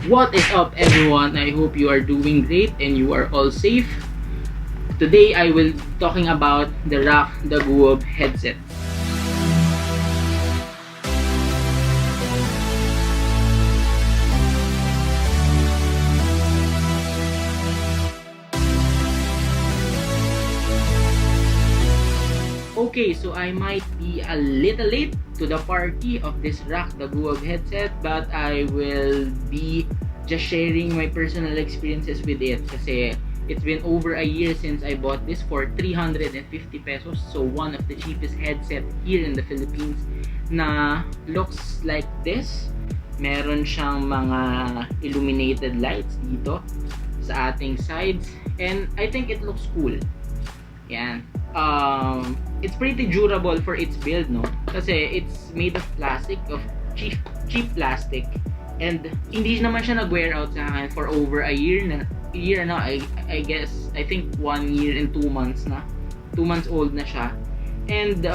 What is up, everyone? I hope you are doing great and you are all safe. Today I will be talking about the Rakk Daguob headset. Okay, so I might be a little late to the party of this Rakk Daguob headset, but I will be just sharing my personal experiences with it kasi it's been over a year since I bought this for 350 pesos. So one of the cheapest headset here in the Philippines na looks like this. Meron siyang mga illuminated lights dito sa ating sides and I think it looks cool. Yan. It's pretty durable for its build, no? Kasi it's made of plastic, of cheap plastic, and hindi naman siya nag-wear out sa akin for over a year na. I guess, I think 1 year and 2 months na. 2 months old na siya. And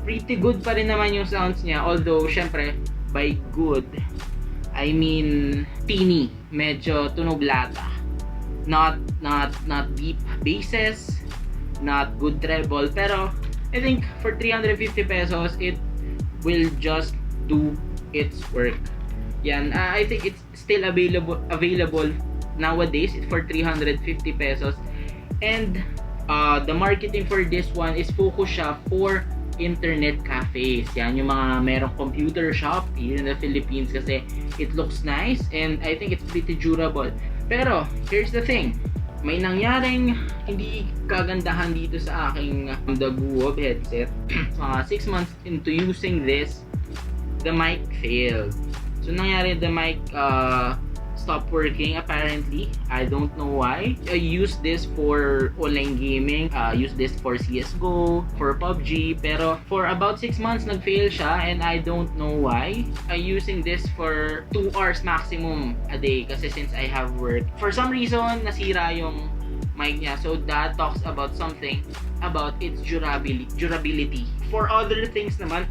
pretty good pa rin naman yung sounds niya, although syempre by good I mean teeny, medyo tunog lata. Not deep basses, not good treble, pero I think for 350 pesos it will just do its work. Yan, I think it's still available nowadays for 350 pesos. And the marketing for this one is focus siya for internet cafes. Yan, yung mga merong computer shop here in the Philippines kasi it looks nice and I think it's pretty durable. Pero here's the thing, may nangyaring hindi kagandahan dito sa aking Daguob headset. 6 months into using this, the mic failed. So nangyari, the mic stopped working apparently. I don't know why. I used this for online gaming, used this for CSGO, for PUBG, pero for about 6 months nag-fail siya and I don't know why. I'm using this for 2 hours maximum a day kasi since I have work. For some reason, nasira yung mic niya. So that talks about something about its durability. For other things naman,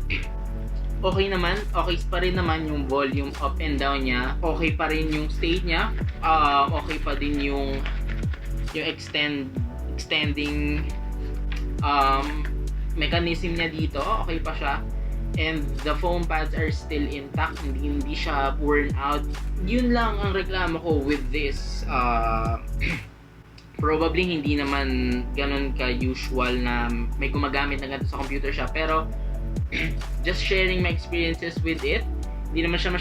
okay pa rin naman yung volume up and down niya, okay pa rin yung state niya, okay pa din yung extending mechanism niya dito, okay pa siya, and the foam pads are still intact, hindi siya worn out. Yun lang ang reklamo ko with this. Probably hindi naman ganun ka usual na may gumagamit na ganito sa computer siya, pero just sharing my experiences with it. Hindi naman siya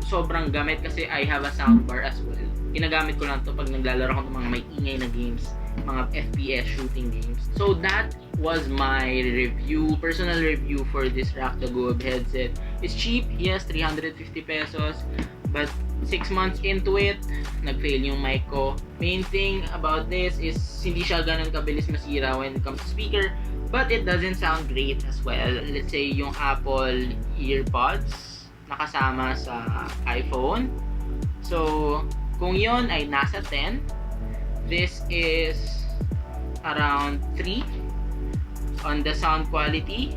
sobrang gamit kasi I have a soundbar as well. Ginagamit ko lang to pag naglalaro ako ng mga may ingay na games, mga FPS shooting games. So that was my review, personal review for this Rakk Daguob headset. It's cheap, yes, 350 pesos, but 6 months into it, nag-fail yung mic ko. Main thing about this is hindi siya ganun kabilis masira when it comes to speaker, but it doesn't sound great as well. Let's say yung Apple earpods nakasama sa iPhone. So, kung yon ay nasa 10, this is around 3 on the sound quality.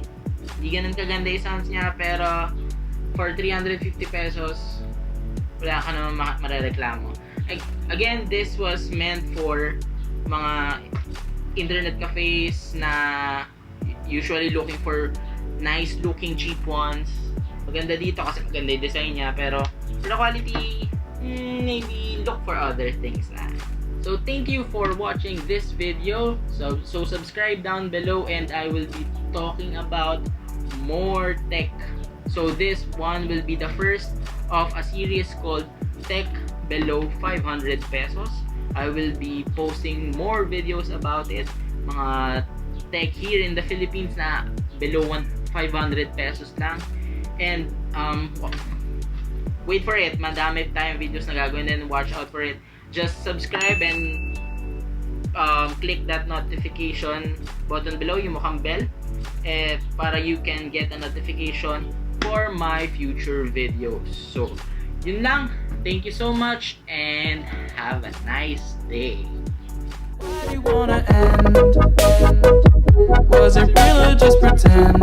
Hindi ganun kaganda yung sounds niya, pero for 350 pesos, wala ka naman marereklamo. Again, this was meant for mga internet cafes na usually looking for nice looking cheap ones. Maganda dito kasi maganda yung design niya, pero for the quality, maybe look for other things na. So thank you for watching this video. So subscribe down below and I will be talking about more tech. So this one will be the first of a series called Tech Below 500 Pesos. I will be posting more videos about it. Mga tech here in the Philippines na below 500 pesos lang. And wait for it. Madami tayong videos na gagawin, and watch out for it. Just subscribe and click that notification button below, yung mukhang bell, para you can get a notification for my future videos. So, yun lang. Thank you so much and have a nice day. Why you wanna end? Was it real or just pretend?